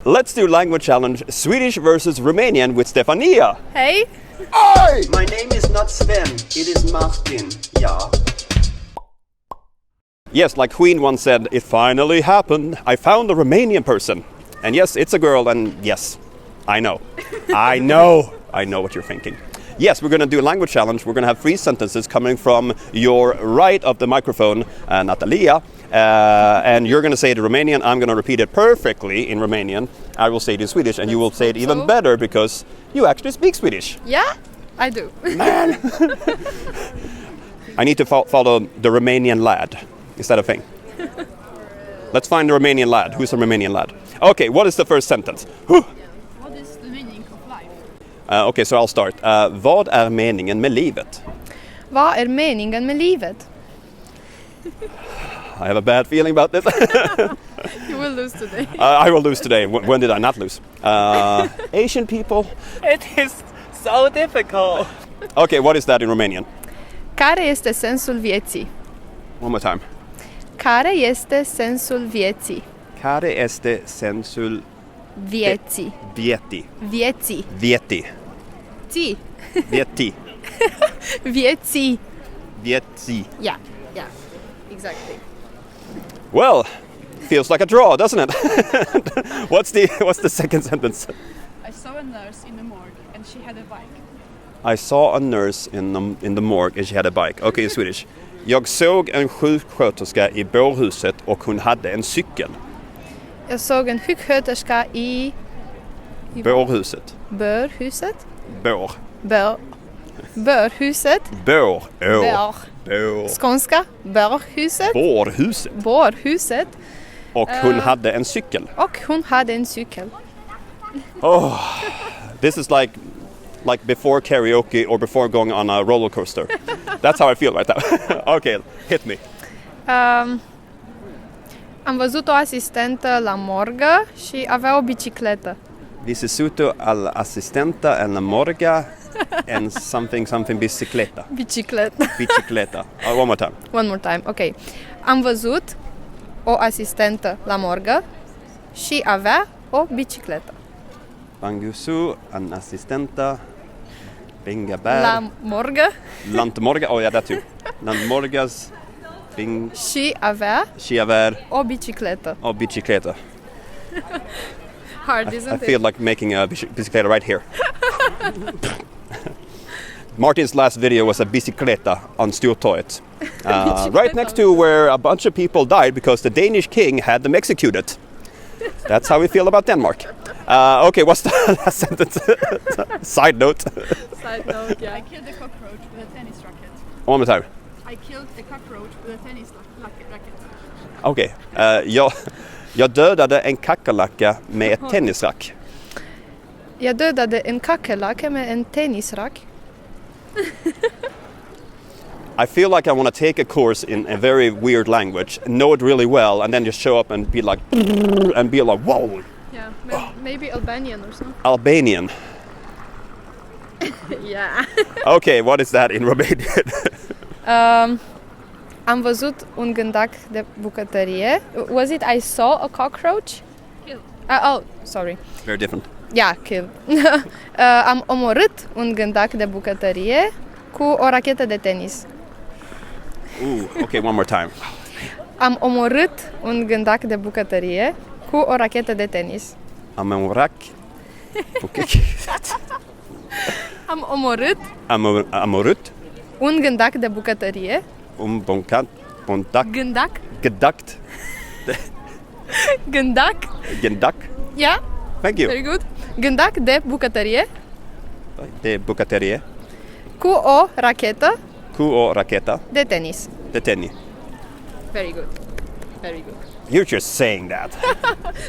Let's do language challenge Swedish versus Romanian with Stefania. Hey. Oi! My name is not Sven, it is Martin. Yeah. Yes, like Queen once said, it finally happened. I found a Romanian person. And yes, it's a girl, and yes, I know. I know what you're thinking. Yes, we're going to do a language challenge. We're going to have 3 sentences coming from your right of the microphone, Natalia. And you're going to say it in Romanian. I'm going to repeat it perfectly in Romanian. I will say it in Swedish, and you will say it even better because you actually speak Swedish. Yeah, I do. Man! I need to follow the Romanian lad. Is that a thing? Let's find the Romanian lad. Who's the Romanian lad? Okay, what is the first sentence? What is the meaning of life? Okay, so I'll start. Vad är meningen med livet? Vad är meningen med livet? I have a bad feeling about this. You will lose today. I will lose today. When did I not lose? Asian people. It is so difficult. Okay, what is that in Romanian? Care este sensul vieții? One more time. Care este sensul vieții? Care este sensul Vieții. vietii? Vieții. Vietii. Ții. Vietii. Vieții. Vietii. Yeah, exactly. Well, feels like a draw, doesn't it? What's the second sentence? I saw a nurse in the morgue and she had a bike. I saw a nurse in the morgue and she had a bike. Okay, in Swedish. Jag såg en sjuksköterska i bårhuset och hon hade en cykel. Jag såg en sjuksköterska i Bårhuset. Börhuset? Bår. Börhuset? Bår. Bör. Skånska? Börhuset? Bårhuset. Och hon hade en cykel. Och hon hade en cykel. Oh, this is like before karaoke or before going on a roller coaster. That's how I feel right now. Okay, hit me. Am văzut o asistentă la morgă și avea o bicicletă. Visisuto al assistenta en la morga and something bicicleta. Bicicleta. One more time. One more time. Ok. Am văzut o asistentă la morgă și avea o bicicletă. Bangusu an assistenta Bingaber. La morgă. Lantmorga. Oh yeah, that too. Lantmorgas bing. Și avea o bicicletă. O bicicleta. Hard, isn't it? I feel like making a bicicleta right here. Martin's last video was a bicicleta on Stortorget. Right next to where a bunch of people died because the Danish king had them executed. That's how we feel about Denmark. Okay, what's the last sentence? Side note. Side note, yeah. I killed a cockroach with a tennis racket. One more time. I killed a cockroach with a tennis racket. Okej, jag dödade en kackerlacka med ett tennisrack. Jag dödade en kackerlacka med en tennisrack. I feel like I want to take a course in a very weird language, know it really well, and then just show up and be like, whoa. Yeah, maybe Albanian or something. Albanian. Yeah. Okay, what is that in Romanian? Am văzut un gândac de bucătărie. Was it I saw a cockroach? Kill. Oh, sorry. Very different. Yeah, kill. Am omorât un gândac de bucătărie cu o rachetă de tenis. Ooh, okay, one more time. Am omorât un gândac de bucătărie cu o rachetă de tenis. Am omorât. Am omorât. Amorât. Un gândac de bucătărie. Bondac. Gândac. Gedakt. Gândac. Yeah. Thank you. Very good. Gândac de bucătărie. De bucătărie. Cu o rachetă. Cu o rachetă. De tenis. De tennis. Very good. Very good. You're just saying that.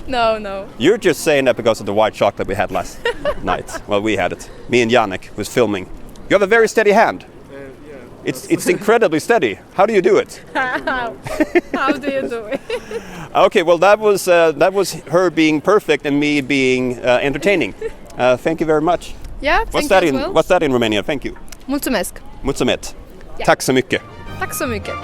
No. You're just saying that because of the white chocolate we had last night. Well, we had it. Me and Yannick was filming. You have a very steady hand. Yeah. It's incredibly steady. How do you do it? How do you do it? Okay, well that was her being perfect and me being entertaining. Thank you very much. Yeah, What's well. that in Romanian? Thank you. Mulțumesc. Mulțumesc. Yeah. Tack så mycket. Tack så mycket.